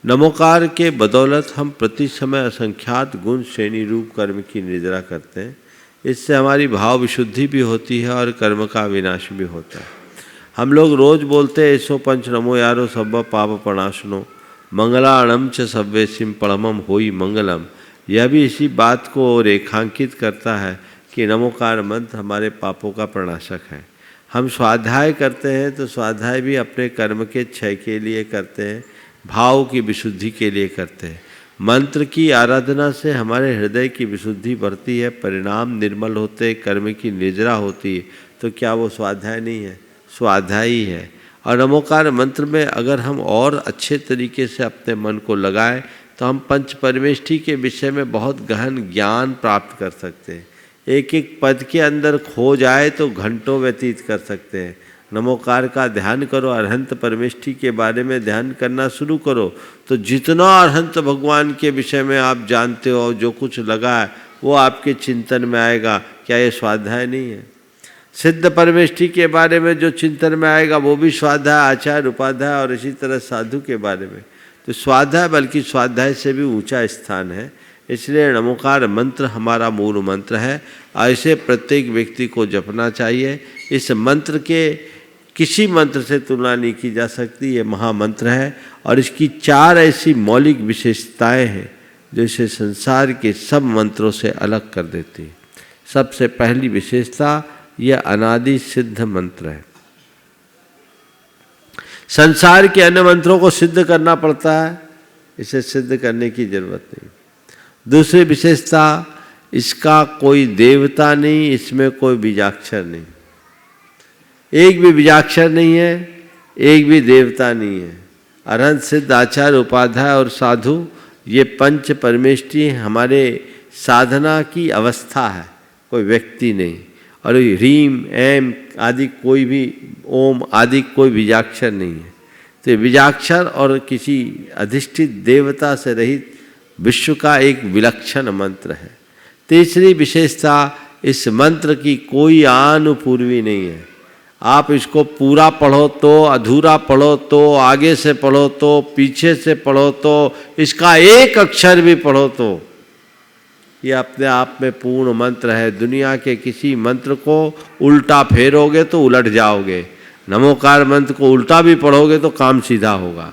नमोकार के बदौलत हम प्रति समय असंख्यात गुण श्रेणी रूप कर्म की निद्रा करते हैं। इससे हमारी भाव विशुद्धि भी होती है और कर्म का विनाश भी होता है। हम लोग रोज बोलते हैं ऐसो पंच नमो यारो सब पाप प्रणाशनो मंगलाणम च सव्यसिम परमम होई मंगलम। यह भी इसी बात को रेखांकित करता है कि नमोकार मंत्र हमारे पापों का प्रणाशक है। हम स्वाध्याय करते हैं तो स्वाध्याय भी अपने कर्म के क्षय के लिए करते हैं, भाव की विशुद्धि के लिए करते हैं। मंत्र की आराधना से हमारे हृदय की विशुद्धि बढ़ती है, परिणाम निर्मल होते, कर्म की निजरा होती है। तो क्या वो स्वाध्याय नहीं है? स्वाध्याय ही है। और नमोकार मंत्र में अगर हम और अच्छे तरीके से अपने मन को लगाएं तो हम पंच परमेष्ठी के विषय में बहुत गहन ज्ञान प्राप्त कर सकते हैं। एक एक पद के अंदर खो जाए तो घंटों व्यतीत कर सकते हैं। नमोकार का ध्यान करो, अरहंत परमेष्ठी के बारे में ध्यान करना शुरू करो तो जितना अरहंत भगवान के विषय में आप जानते हो, जो कुछ लगा है वो आपके चिंतन में आएगा। क्या ये स्वाध्याय नहीं है? सिद्ध परमेष्ठी के बारे में जो चिंतन में आएगा वो भी स्वाध्याय, आचार्य, उपाध्याय और इसी तरह साधु के बारे में। तो स्वाध्याय बल्कि स्वाध्याय से भी ऊंचा स्थान है। इसलिए नमोकार मंत्र हमारा मूल मंत्र है। ऐसे प्रत्येक व्यक्ति को जपना चाहिए। इस मंत्र के किसी मंत्र से तुलना नहीं की जा सकती। ये महामंत्र है और इसकी 4 ऐसी मौलिक विशेषताएं हैं जो इसे संसार के सब मंत्रों से अलग कर देती है। सबसे पहली विशेषता यह अनादि सिद्ध मंत्र है। संसार के अन्य मंत्रों को सिद्ध करना पड़ता है, इसे सिद्ध करने की जरूरत नहीं। दूसरी विशेषता, इसका कोई देवता नहीं, इसमें कोई बीजाक्षर नहीं। एक भी बीजाक्षर नहीं है, एक भी देवता नहीं है। अरहंत, सिद्ध, आचार्य, उपाध्याय और साधु ये पंच परमेष्ठी हमारे साधना की अवस्था है, कोई व्यक्ति नहीं। और ह्रीम, एम आदि कोई भी, ओम आदि कोई बीजाक्षर नहीं है। तो बीजाक्षर और किसी अधिष्ठित देवता से रहित विश्व का एक विलक्षण मंत्र है। तीसरी विशेषता, इस मंत्र की कोई आनुपूर्वी नहीं है। आप इसको पूरा पढ़ो तो, अधूरा पढ़ो तो, आगे से पढ़ो तो, पीछे से पढ़ो तो, इसका एक अक्षर भी पढ़ो तो, ये अपने आप में पूर्ण मंत्र है। दुनिया के किसी मंत्र को उल्टा फेरोगे तो उलट जाओगे, नमोकार मंत्र को उल्टा भी पढ़ोगे तो काम सीधा होगा।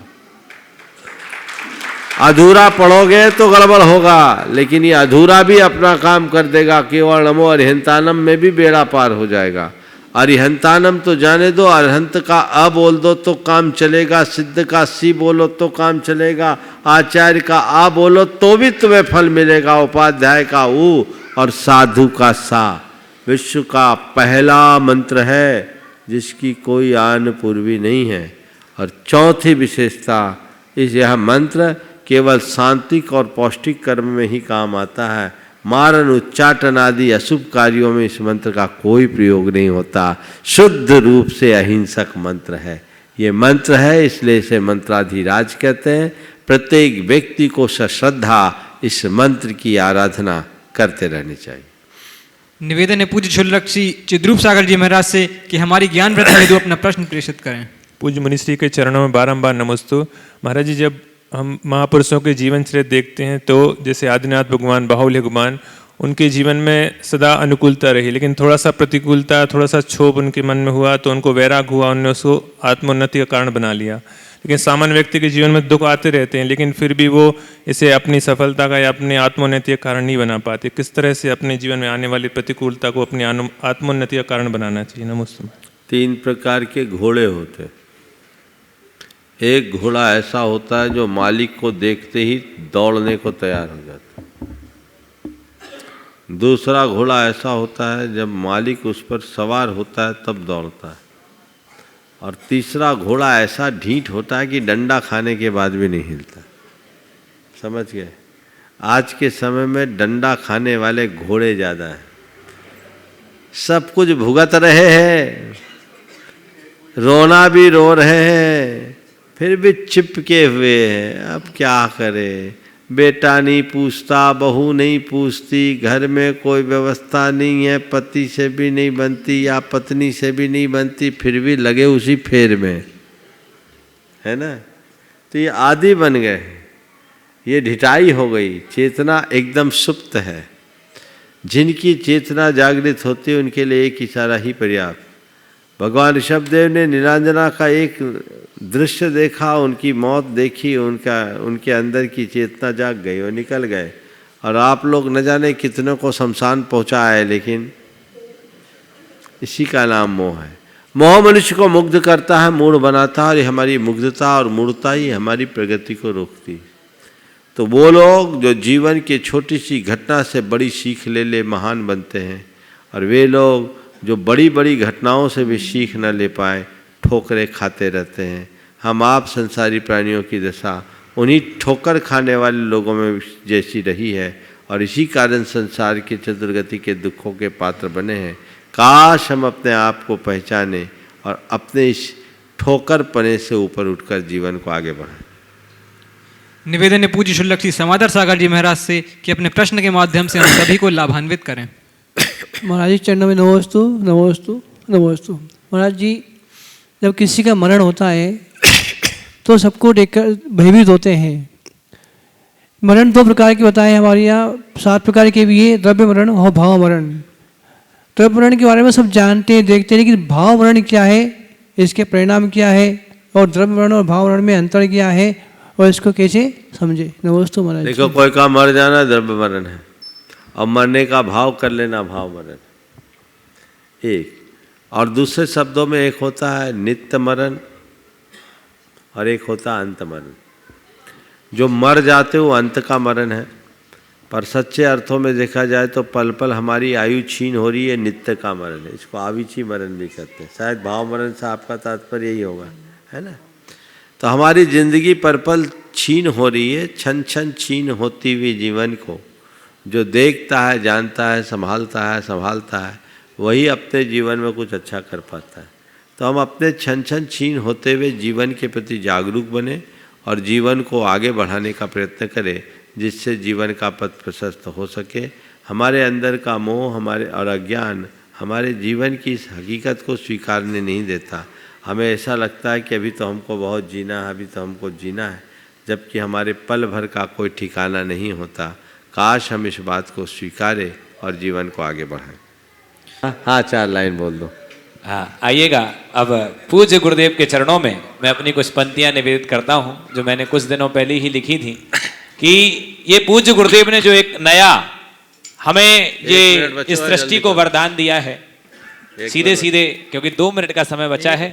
अधूरा पढ़ोगे तो गड़बड़ होगा, लेकिन ये अधूरा भी अपना काम कर देगा। केवल नमो अरिहंतानम में भी बेड़ा पार हो जाएगा। अरिहंतानम तो जाने दो, अरहंत का अ बोल दो तो काम चलेगा, सिद्ध का सी बोलो तो काम चलेगा, आचार्य का आ बोलो तो भी तुम्हें फल मिलेगा, उपाध्याय का ऊ और साधु का सा। विश्व का पहला मंत्र है जिसकी कोई आन पूर्वी नहीं है। और चौथी विशेषता, इस यह मंत्र केवल सांत्विक और पौष्टिक कर्म में ही काम आता है। मारन उच्चाटन आदि अशुभ कार्यों में इस मंत्र का कोई प्रयोग नहीं होता। शुद्ध रूप से अहिंसक मंत्र है। ये मंत्र है, इसलिए इसे मंत्राधिराज कहते हैं। प्रत्येक व्यक्ति को सश्रद्धा इस मंत्र की आराधना करते रहनी चाहिए। निवेदन है पूज्य क्षुल्लक श्री चिद्रूप सागर जी महाराज से कि हमारी ज्ञान वृद्धि हेतु अपना प्रश्न प्रेषित करें। पूज्य मुनिश्री के चरणों में बारंबार नमस्तु। महाराज जी, जब हम महापुरुषों के जीवन चरित्र देखते हैं तो जैसे आदिनाथ भगवान, बाहुल्य भगवान, उनके जीवन में सदा अनुकूलता रही, लेकिन थोड़ा सा प्रतिकूलता, थोड़ा सा क्षोभ उनके मन में हुआ तो उनको वैराग हुआ, उन्होंने उसको आत्मोन्नति का कारण बना लिया। लेकिन सामान्य व्यक्ति के जीवन में दुख आते रहते हैं, लेकिन फिर भी वो इसे अपनी सफलता का या अपनी आत्मोन्नति का कारण नहीं बना पाते। किस तरह से अपने जीवन में आने वाली प्रतिकूलता को अपनी आत्मोन्नति का कारण बनाना चाहिए? नमस्ते। 3 प्रकार के घोड़े होते हैं। एक घोड़ा ऐसा होता है जो मालिक को देखते ही दौड़ने को तैयार हो जाता है। दूसरा घोड़ा ऐसा होता है जब मालिक उस पर सवार होता है तब दौड़ता है। और तीसरा घोड़ा ऐसा ढीठ होता है कि डंडा खाने के बाद भी नहीं हिलता। समझ गए? आज के समय में डंडा खाने वाले घोड़े ज़्यादा हैं। सब कुछ भुगत रहे हैं, रोना भी रो रहे हैं, फिर भी चिपके हुए हैं। अब क्या करें? बेटा नहीं पूछता, बहू नहीं पूछती, घर में कोई व्यवस्था नहीं है, पति से भी नहीं बनती या पत्नी से भी नहीं बनती, फिर भी लगे उसी फेर में, है ना? तो ये आदि बन गए, ये ढिठाई हो गई। चेतना एकदम सुप्त है। जिनकी चेतना जागृत होती है उनके लिए एक इशारा ही पर्याप्त। भगवान ऋषभदेव ने नीलांजना का एक दृश्य देखा, उनकी मौत देखी, उनके अंदर की चेतना जाग गई, वो निकल गए। और आप लोग न जाने कितनों को शमशान पहुंचाए, लेकिन इसी का नाम मोह है। मोह मनुष्य को मुग्ध करता है, मूढ़ बनाता है, और ये हमारी मुग्धता और मूढ़ता ही हमारी प्रगति को रोकती है। तो वो लोग जो जीवन की छोटी सी घटना से बड़ी सीख ले महान बनते हैं, और वे लोग जो बड़ी बड़ी घटनाओं से भी सीख न ले पाए ठोकरें खाते रहते हैं। हम आप संसारी प्राणियों की दशा उन्हीं ठोकर खाने वाले लोगों में जैसी रही है, और इसी कारण संसार के चतुर्गति के दुखों के पात्र बने हैं। काश हम अपने आप को पहचाने और अपने इस ठोकर पने से ऊपर उठकर जीवन को आगे बढ़ाएं। निवेदन है पूज्य क्षुल्लक श्री समादर सागर जी महाराज से कि अपने प्रश्न के माध्यम से हम सभी को लाभान्वित करें। महाराज जी चरणों में नमोस्तु नमोस्तु नमोस्तु। महाराज जी, जब किसी का मरण होता है तो सबको देखकर भयभीत होते हैं। मरण 2 प्रकार के बताए हमारे यहाँ, 7 प्रकार के भी है, द्रव्य मरण और भाव मरण। द्रव्य मरण के बारे में सब जानते हैं, देखते हैं, लेकिन भाव मरण क्या है, इसके परिणाम क्या है, और द्रव्य मरण और भाव मरण में अंतर क्या है, और इसको कैसे समझे? नमोस्तु महाराज। देखो, कोई का मर जाना द्रव्य मरण है, और मरने का भाव कर लेना भाव मरण एक। और दूसरे शब्दों में एक होता है नित्य मरण और एक होता है अंत मरण। जो मर जाते हो अंत का मरण है, पर सच्चे अर्थों में देखा जाए तो पल पल हमारी आयु छीन हो रही है, नित्य का मरण है। इसको आविची मरण भी कहते हैं। शायद भाव मरण से आपका तात्पर्य यही होगा, है ना? तो हमारी जिंदगी पर पल छीन हो रही है, छन छन छीन होती हुई जीवन को जो देखता है, जानता है, संभालता है, वही अपने जीवन में कुछ अच्छा कर पाता है। तो हम अपने छन छन छीन होते हुए जीवन के प्रति जागरूक बने और जीवन को आगे बढ़ाने का प्रयत्न करें, जिससे जीवन का पथ प्रशस्त हो सके। हमारे अंदर का मोह हमारे और अज्ञान हमारे जीवन की इस हकीकत को स्वीकारने नहीं देता। हमें ऐसा लगता है कि अभी तो हमको बहुत जीना है, अभी तो हमको जीना है, जबकि हमारे पल भर का कोई ठिकाना नहीं होता। काश हम इस बात को स्वीकारें और जीवन को आगे बढ़ाएं। हाँ, 4 लाइन बोल दो। हाँ, आइएगा। अब पूज्य गुरुदेव के चरणों में मैं अपनी कुछ पंक्तियाँ निवेदित करता हूँ, जो मैंने कुछ दिनों पहले ही लिखी थी। कि ये पूज्य गुरुदेव ने जो एक नया हमें ये बच्चों, इस सृष्टि जल्दी को करो। वरदान दिया है, सीधे सीधे, क्योंकि 2 मिनट का समय बचा है।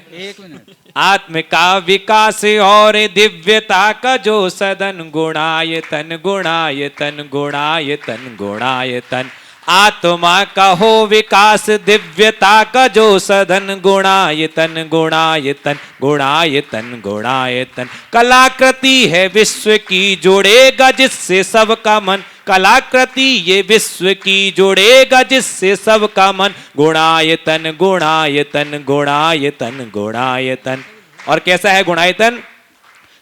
आत्म का विकास और दिव्यता का जो सदन, गुणायतन गुणायतन गुणायतन गुणायतन। आत्मा का हो विकास दिव्यता का जो सदन, गुणायतन गुणायतन गुणायतन गुणायतन। कलाकृति है विश्व की, जोड़ेगा जिससे सबका मन। कलाकृति ये विश्व की, जोड़ेगा जिससे सबका मन। गुणायतन गुणायतन गुणायतन गुणायतन। और कैसा है गुणायतन?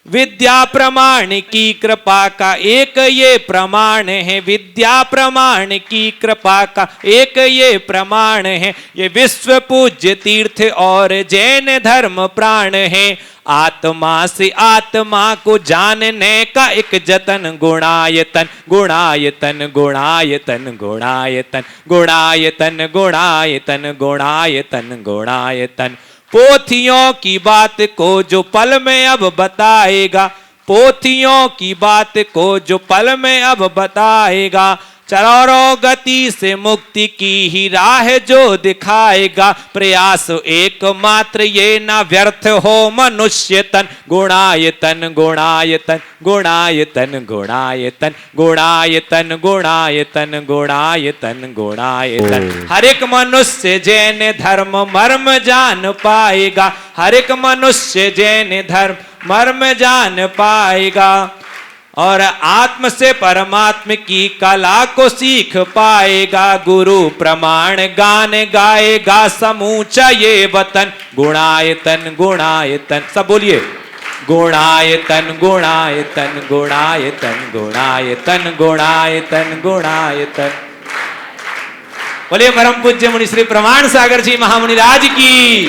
विद्या प्रमाण की कृपा का एक ये प्रमाण है। विद्या प्रमाण की कृपा का एक ये प्रमाण है। ये विश्व पूज्य तीर्थ और जैन धर्म प्राण है। आत्मा से आत्मा को जानने का एक जतन, गुणायतन गुणायतन गुणायतन गुणायतन गुणायतन गुणायतन गुणायतन गुणायतन। पोथियों की बात को जो पल में अब बताएगा, पोथियों की बात को जो पल में अब बताएगा। चरों गति से मुक्ति की ही राह जो दिखाएगा। प्रयास एकमात्र ये ना व्यर्थ हो मनुष्य तन। गुणायतन गुणायतन गुणायतन गुणायतन गुणायतन गुणायतन गुणायतन गुणायतन। हर एक मनुष्य जैन धर्म मर्म जान पाएगा। हर एक मनुष्य जैन धर्म मर्म जान पाएगा। और आत्म से परमात्म की कला को सीख पाएगा। गुरु प्रमाण गान गाएगा समूचा ये वतन। गुणायतन गुणायतन, सब बोलिए। गुणायतन गुणायतन गुणायतन गुणायतन गुणायतन गुणायतन। बोलिए परम पूज्य मुनि श्री प्रमाण सागर जी महामुनि राज की।